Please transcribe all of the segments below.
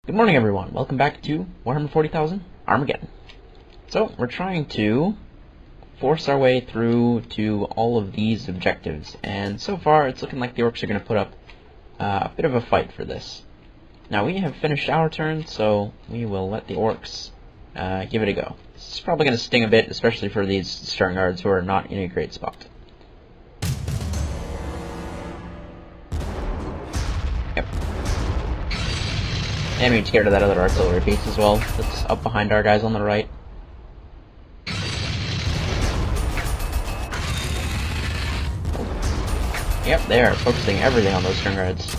Good morning, everyone. Welcome back to Warhammer 40,000 Armageddon. So, we're trying to force our way through to all of these objectives, and so far it's looking like the orcs are going to put up a bit of a fight for this. Now, we have finished our turn, so we will let the orcs give it a go. This is probably going to sting a bit, especially for these Stern Guards who are not in a great spot. Yep. And we need to get rid of that other artillery piece as well, that's up behind our guys on the right. Yep, they are focusing everything on those Stern Guards.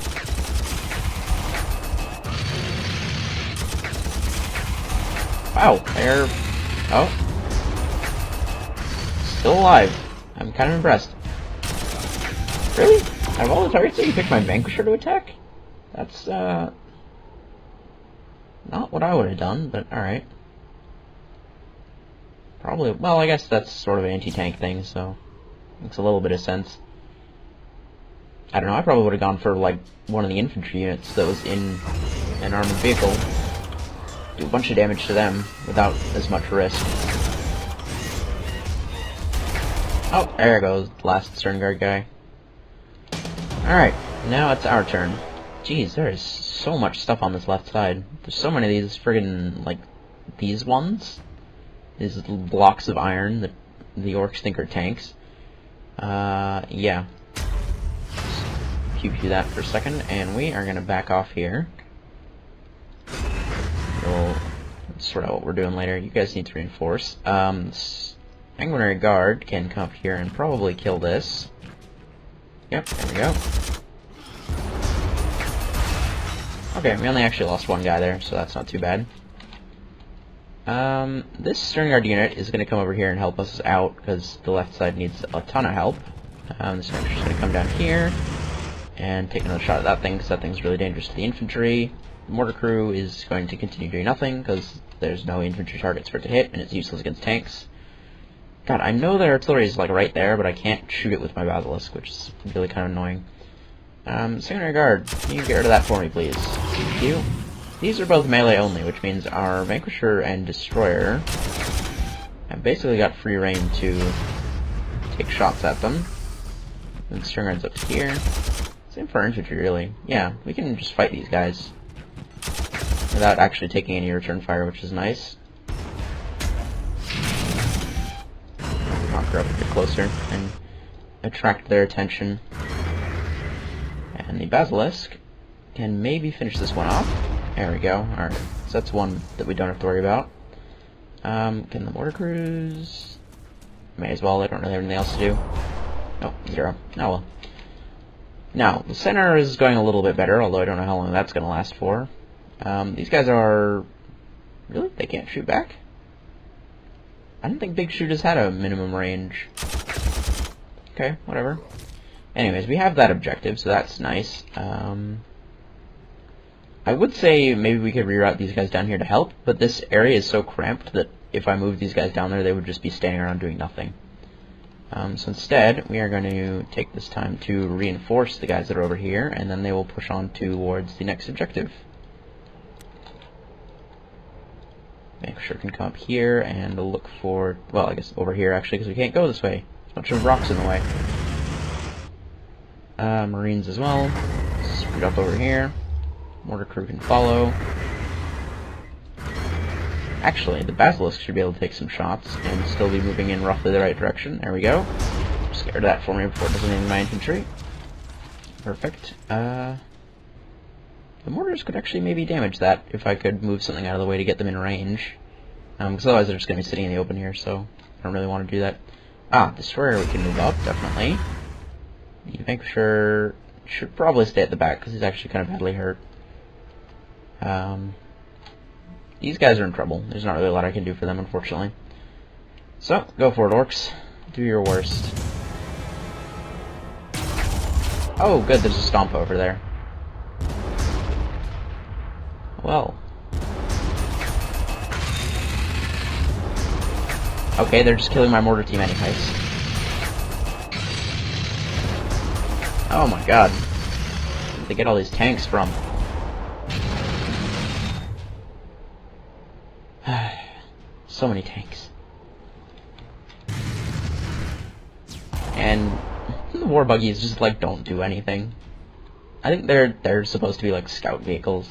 Wow, they're... oh. Still alive. I'm kind of impressed. Really? Out of all the targets that you picked my Vanquisher to attack? That's, not what I would have done, but alright. Probably, well, I guess that's sort of an anti-tank thing, so... makes a little bit of sense. I don't know, I probably would have gone for, like, one of the infantry units that was in an armored vehicle. Do a bunch of damage to them without as much risk. Oh, there goes the last Stern Guard guy. Alright, now it's our turn. Jeez, there is so much stuff on this left side. There's so many of these friggin', like, these ones. These little blocks of iron that the orcs think are tanks. Yeah. Pew that for a second, and we are gonna back off here. We'll sort out what we're doing later. You guys need to reinforce. Sanguinary Guard can come up here and probably kill this. Yep, there we go. Okay, we only actually lost one guy there, so that's not too bad. This Stern Guard unit is going to come over here and help us out, because the left side needs a ton of help. This Vanquisher's going to come down here and take another shot at that thing, because that thing's really dangerous to the infantry. The mortar crew is going to continue doing nothing, because there's no infantry targets for it to hit, and it's useless against tanks. God, I know that artillery is like right there, but I can't shoot it with my Basilisk, which is really kind of annoying. Sanguinary Guard, can you get rid of that for me, please? Thank you. These are both melee only, which means our Vanquisher and Destroyer have basically got free reign to take shots at them. And Stern Guard's up here. Same for infantry, really. Yeah, we can just fight these guys without actually taking any return fire, which is nice. Knock her up a bit closer and attract their attention. And the Basilisk can maybe finish this one off. There we go. Alright, so that's one that we don't have to worry about. Can the mortar crews... may as well, they don't really have anything else to do. Nope, 0. Oh well. Now, the center is going a little bit better, although I don't know how long that's going to last for. These guys are... really? They can't shoot back? I don't think big shooters had a minimum range. Okay, whatever. Anyways, we have that objective, so that's nice. I would say maybe we could reroute these guys down here to help, but this area is so cramped that if I moved these guys down there, they would just be standing around doing nothing. So instead, we are going to take this time to reinforce the guys that are over here, and then they will push on towards the next objective. Vanquisher can come up here and look for, well, I guess over here actually, because we can't go this way. There's a bunch of rocks in the way. Marines as well. Scoot up over here. Mortar crew can follow. Actually, the Basilisk should be able to take some shots and still be moving in roughly the right direction. There we go. Just get rid of that for me before it does anything to my infantry. Perfect. The mortars could actually maybe damage that if I could move something out of the way to get them in range. Because otherwise they're just going to be sitting in the open here, so I don't really want to do that. Ah, Destroyer we can move up, definitely. The Vanquisher should probably stay at the back, because he's actually kind of badly hurt. These guys are in trouble. There's not really a lot I can do for them, unfortunately. So, go for it, orcs. Do your worst. Oh, good, there's a stomp over there. Well. Okay, they're just killing my mortar team anyways. Oh my god. Where did they get all these tanks from? So many tanks. And the war buggies just like don't do anything. I think they're supposed to be like scout vehicles.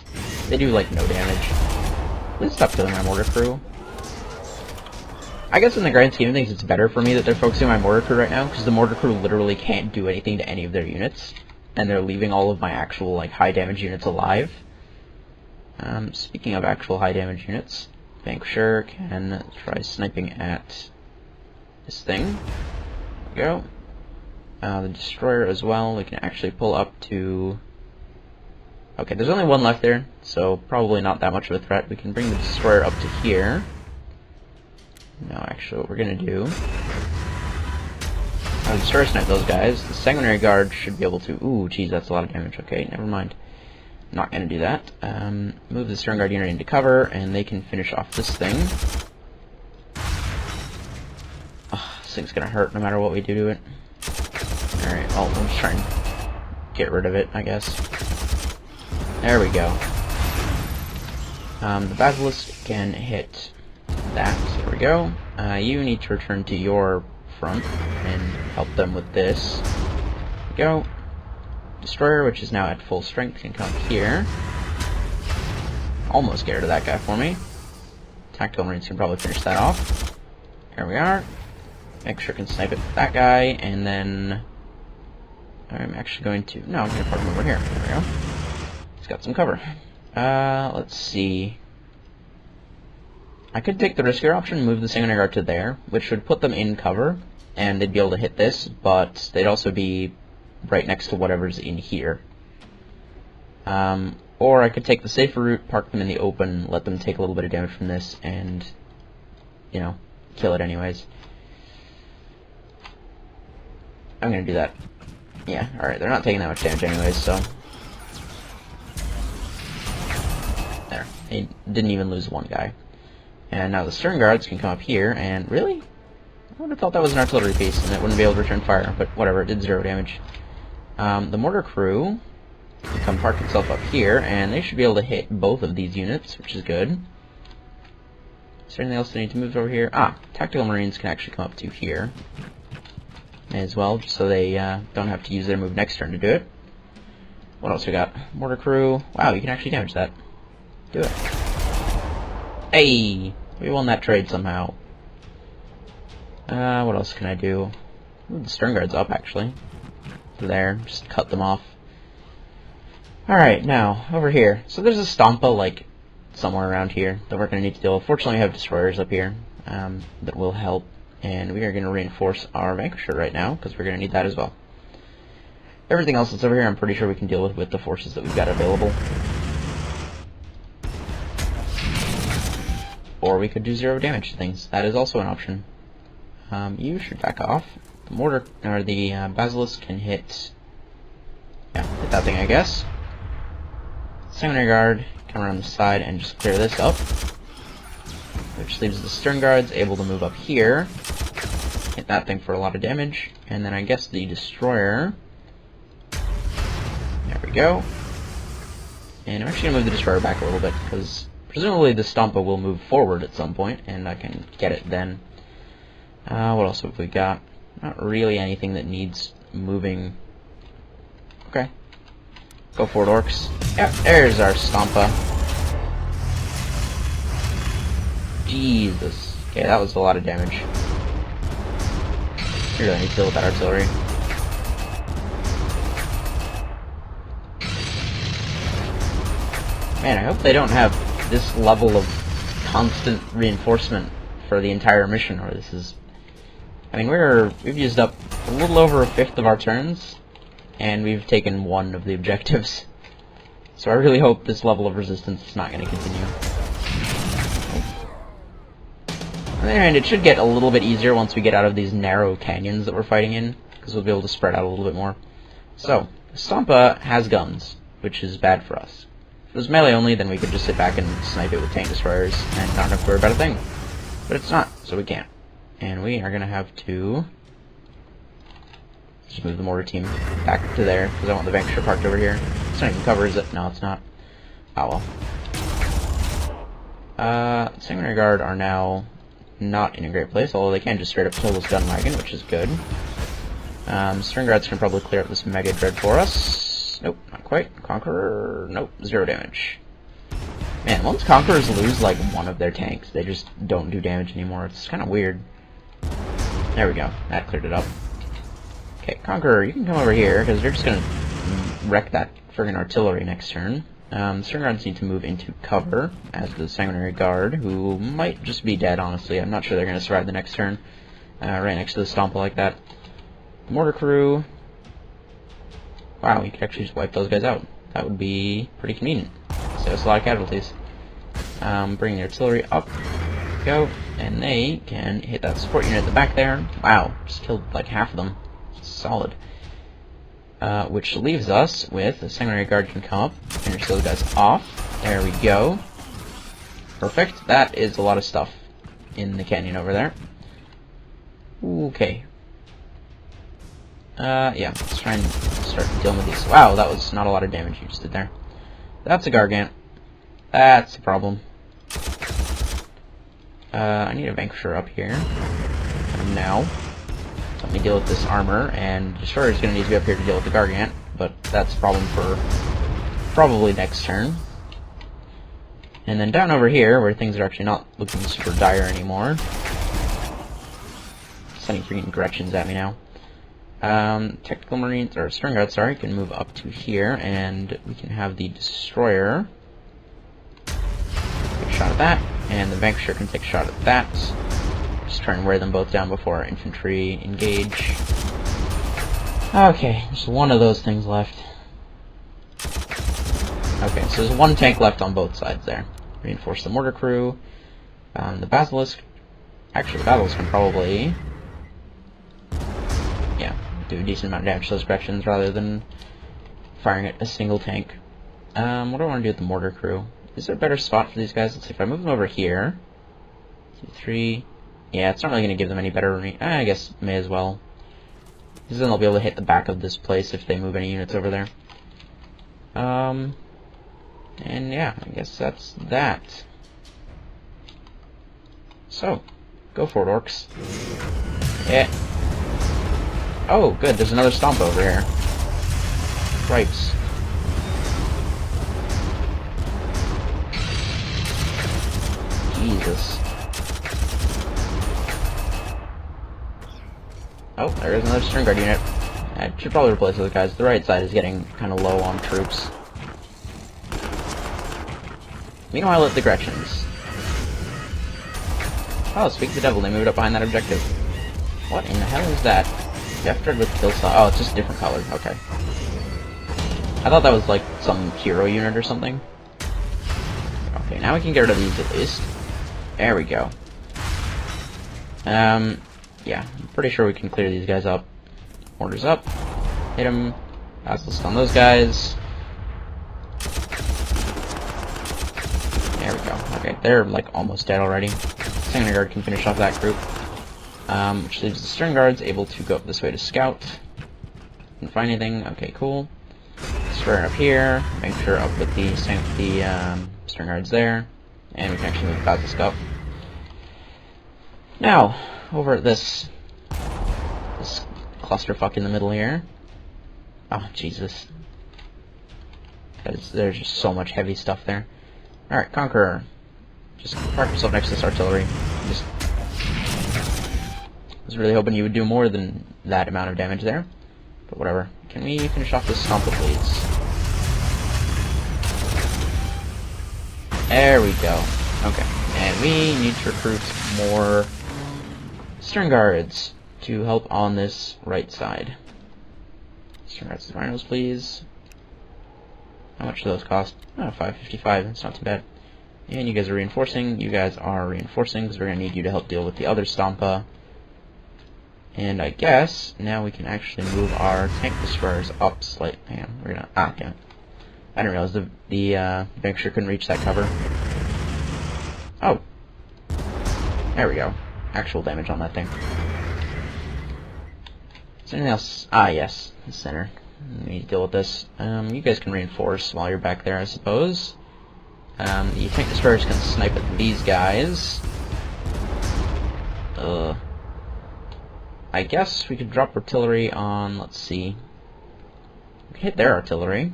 They do like no damage. Let's stop killing my mortar crew. I guess in the grand scheme of things, it's better for me that they're focusing on my mortar crew right now, because the mortar crew literally can't do anything to any of their units, and they're leaving all of my actual like high damage units alive. Speaking of actual high damage units, Vanquisher can try sniping at this thing. There we go. The Destroyer as well, we can actually pull up to... Okay, there's only one left there, so probably not that much of a threat. We can bring the Destroyer up to here. No, actually what we're gonna do... I'll Destroyer snipe those guys. The Sanguinary Guard should be able to... Ooh, geez, that's a lot of damage. Okay, never mind. Not gonna do that. Move the Stern Guard unit into cover, and they can finish off this thing. Oh, this thing's gonna hurt no matter what we do to it. Alright, well, let's try and get rid of it, I guess. There we go. The Basilisk can hit that. There we go. You need to return to your front and help them with this. There we go. Destroyer, which is now at full strength, can come here. Almost get rid of that guy for me. Tactical Marines can probably finish that off. There we are. Make sure I can snipe it with that guy, and then... I'm actually going to... No, I'm going to park him over here. There we go. He's got some cover. Let's see. I could take the riskier option and move the Sanguinary Guard to there, which would put them in cover, and they'd be able to hit this, but they'd also be right next to whatever's in here. Or I could take the safer route, park them in the open, let them take a little bit of damage from this, and, you know, kill it anyways. I'm going to do that. Yeah, alright, they're not taking that much damage anyways, so... There. They didn't even lose one guy. And now the Stern Guards can come up here, and really? I would have thought that was an artillery piece, and it wouldn't be able to return fire, but whatever, it did 0 damage. The Mortar Crew can come park itself up here, and they should be able to hit both of these units, which is good. Is there anything else they need to move over here? Ah, Tactical Marines can actually come up to here as well, just so they don't have to use their move next turn to do it. What else we got? Mortar Crew. Wow, you can actually damage that. Do it. Hey! We won that trade somehow. What else can I do? Move the Stern Guards up, actually. There, just cut them off. Alright, now, over here. So there's a Stompa, like, somewhere around here that we're going to need to deal with. Fortunately, we have Destroyers up here that will help. And we are going to reinforce our Vanquisher right now, because we're going to need that as well. Everything else that's over here, I'm pretty sure we can deal with the forces that we've got available. Or we could do 0 damage to things. That is also an option. You should back off. The mortar, or the Basilisk can hit... Yeah, hit that thing, I guess. Sanguinary Guard, come around the side and just clear this up. Which leaves the Stern Guards able to move up here, hit that thing for a lot of damage, and then I guess the Destroyer. There we go. And I'm actually going to move the Destroyer back a little bit, because presumably the Stompa will move forward at some point, and I can get it then. What else have we got? Not really anything that needs moving. Okay. Go for it, Orcs. Yep, there's our Stompa. Jesus. Okay, that was a lot of damage. We really need to deal with that artillery. Man, I hope they don't have this level of constant reinforcement for the entire mission, or this is... I mean, we've used up a little over 1/5 of our turns, and we've taken 1 of the objectives. So I really hope this level of resistance is not going to continue. On the other hand, it should get a little bit easier once we get out of these narrow canyons that we're fighting in, because we'll be able to spread out a little bit more. So, Stompa has guns, which is bad for us. If it was melee only, then we could just sit back and snipe it with tank destroyers and not have to worry about a thing. But it's not, so we can't. And we are going to have to just move the mortar team back to there, because I want the Vanquisher parked over here. It's not even cover, is it? No, it's not. Oh well. Sanguinary Guard are now not in a great place, although they can just straight up kill this gun wagon, which is good. String guards can probably clear up this Mega Dread for us. Nope, not quite. Conqueror, nope, 0 damage. Man, once Conquerors lose, like, one of their tanks, they just don't do damage anymore. It's kind of weird. There we go. That cleared it up. Okay, Conqueror, you can come over here, because you're just gonna wreck that friggin' artillery next turn. String guards need to move into cover, as the Sanguinary Guard, who might just be dead, honestly. I'm not sure they're gonna survive the next turn. Right next to the Stomper like that. Mortar Crew. Wow, you could actually just wipe those guys out. That would be pretty convenient. Save us a lot of casualties. Bring the artillery up. Go. And they can hit that support unit at the back there. Wow, just killed like half of them. Solid. Which leaves us with the Sanguinary Guard can come up, finish those guys off. There we go. Perfect. That is a lot of stuff in the canyon over there. Okay. Yeah, let's try and start dealing with these. Wow, that was not a lot of damage you just did there. That's a Gargant. That's a problem. I need a Vanquisher up here. Now. Let me deal with this armor, and Destroyer's gonna need to be up here to deal with the Gargant, but that's a problem for probably next turn. And then down over here, where things are actually not looking super dire anymore. Sending freaking Gretchens at me now. Technical Marines, or String Guards, sorry, can move up to here, and we can have the Destroyer take a shot at that, and the Vanquisher can take a shot at that. Just try and wear them both down before our infantry engage. Okay, there's one of those things left. Okay, so there's one tank left on both sides there. Reinforce the Mortar Crew. The Basilisk. Actually, the Basilisk can probably, yeah, do a decent amount of damage to those Gretchens rather than firing at a single tank. What do I want to do with the Mortar Crew? Is there a better spot for these guys? Let's see, if I move them over here. 2, 3. Yeah, it's not really going to give them any better. I guess may as well. Because then they'll be able to hit the back of this place if they move any units over there. And yeah, I guess that's that. So, go for it, orcs. Yeah. Oh, good. There's another Stomp over here. Cripes. Jesus. Oh, there is another String Guard unit. I should probably replace those guys. The right side is getting kind of low on troops. Meanwhile, at the Gretchens. Oh, speak of the devil, they moved up behind that objective. What in the hell is that? Death Dread with kill saw. Oh, it's just a different color. Okay. I thought that was like some hero unit or something. Okay, now we can get rid of these at least. There we go. Yeah, I'm pretty sure we can clear these guys up. Orders up. Hit them. Basilisk on those guys. There we go. Okay, they're like almost dead already. Sanguinary Guard can finish off that group. Which leaves the String Guards able to go up this way to scout. Didn't find anything. Okay, cool. Destroyer up here. Make sure up with the String Guards there. And we can actually move the Basilisk up. Now, over at this clusterfuck in the middle here. Oh, Jesus. There's just so much heavy stuff there. Alright, Conqueror. Just park yourself next to this artillery. Just was really hoping you would do more than that amount of damage there. But whatever. Can we finish off this Stomper, please? There we go. Okay. And we need to recruit more String Guards to help on this right side. String Guards and Rhinos, please. How much do those cost? Oh, 555. That's not too bad. And you guys are reinforcing. You guys are reinforcing because we're going to need you to help deal with the other Stompa. And I guess now we can actually move our tank destroyers up slightly. Hang on, we're gonna. Ah, damn it. I didn't realize the Vanquisher couldn't reach that cover. Oh. There we go. Actual damage on that thing. Is there anything else? Ah, yes. The center. We need to deal with this. You guys can reinforce while you're back there, I suppose. The tank destroyers can snipe at these guys. I guess we could drop artillery on, let's see. We could hit their artillery.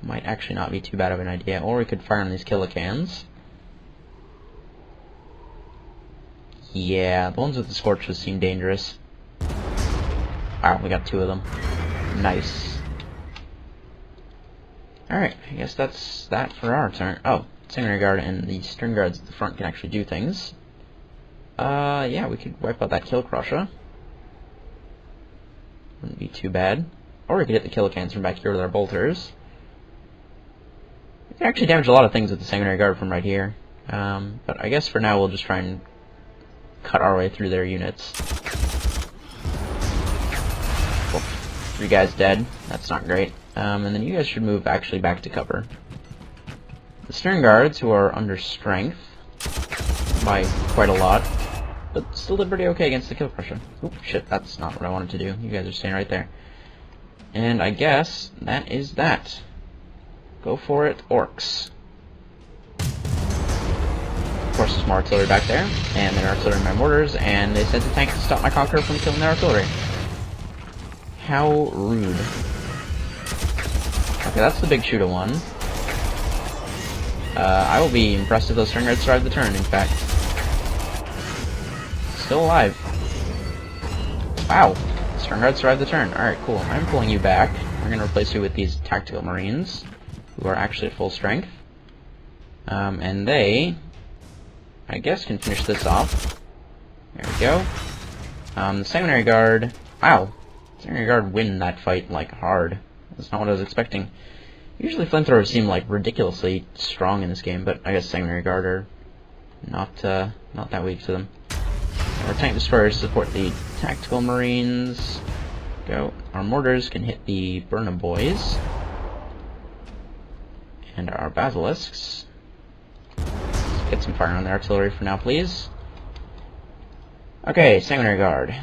Might actually not be too bad of an idea. Or we could fire on these kilocans. Yeah, the ones with the scorches seem dangerous. Wow, we got 2 of them. Nice. Alright, I guess that's that for our turn. Oh, Secondary Guard and the String Guards at the front can actually do things. Yeah, we could wipe out that Kill Crusher. Wouldn't be too bad. Or we could hit the kilocans from back here with our bolters. We can actually damage a lot of things with the Secondary Guard from right here. But I guess for now we'll just try and cut our way through their units. Cool. 3 guys dead. That's not great. And then you guys should move actually back to cover. The String Guards, who are under strength by quite a lot, but still did pretty okay against the Kill Crusher. Oop, shit, that's not what I wanted to do. You guys are staying right there. And I guess that is that. Go for it, orcs. Of course, there's more artillery back there, and then artillery in my mortars, and they sent the tank to stop my Conqueror from killing their artillery. How rude. Okay, that's the big shoot-a one. I will be impressed if those String Guards survive the turn, in fact. Still alive. Wow. String Guards survived the turn. Alright, cool. I'm pulling you back. We're going to replace you with these Tactical Marines, who are actually at full strength. And they, I guess, can finish this off. There we go. The Secondary Guard. Wow. Secondary Guard win that fight, like, hard. That's not what I was expecting. Usually flamethrowers seem like ridiculously strong in this game, but I guess Secondary Guard are not that weak to them. Our tank destroyers support the Tactical Marines. Go. Our mortars can hit the Burnham Boys. And our basilisks. Let's get some fire on the artillery for now, please. Okay, Secondary Guard.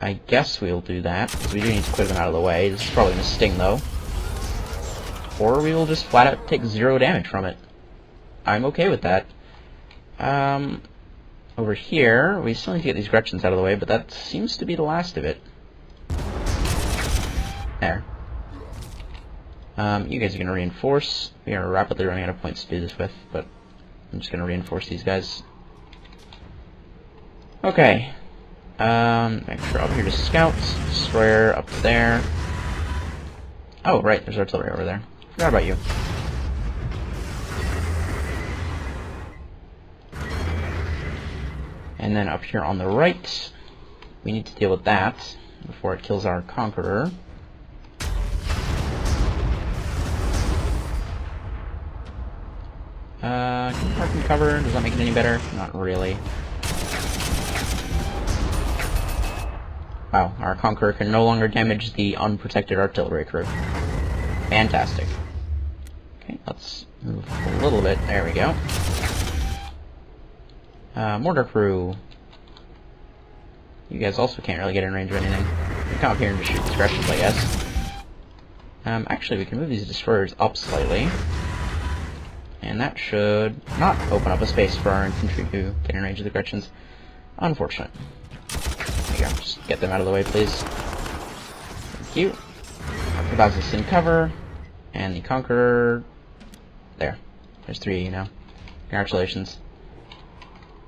I guess we'll do that, because we do need to clear them out of the way. This is probably going to sting, though. Or we will just flat out take 0 damage from it. I'm okay with that. Over here, we still need to get these Gretchens out of the way, but that seems to be the last of it. There. You guys are going to reinforce. We are rapidly running out of points to do this with, but I'm just going to reinforce these guys. Okay. Make sure over here to scouts. Destroyer up there. Oh, right, there's artillery over there. Forgot about you. And then up here on the right, we need to deal with that before it kills our Conqueror. Can we park and cover? Does that make it any better? Not really. Wow, our Conqueror can no longer damage the unprotected artillery crew. Fantastic. Okay, let's move a little bit. There we go. Mortar crew. You guys also can't really get in range of anything. You can come up here and just shoot discretions, I guess. Actually, we can move these destroyers up slightly. And that should not open up a space for our infantry to get in range of the Gretchens. Unfortunate. There you go. Just get them out of the way, please. Thank you. The Basilisk in cover. And the Conqueror. There. There's 3 of you now. Congratulations.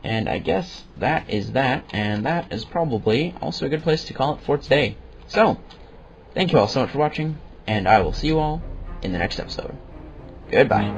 And I guess that is that, and that is probably also a good place to call it for today. So, thank you all so much for watching, and I will see you all in the next episode. Goodbye.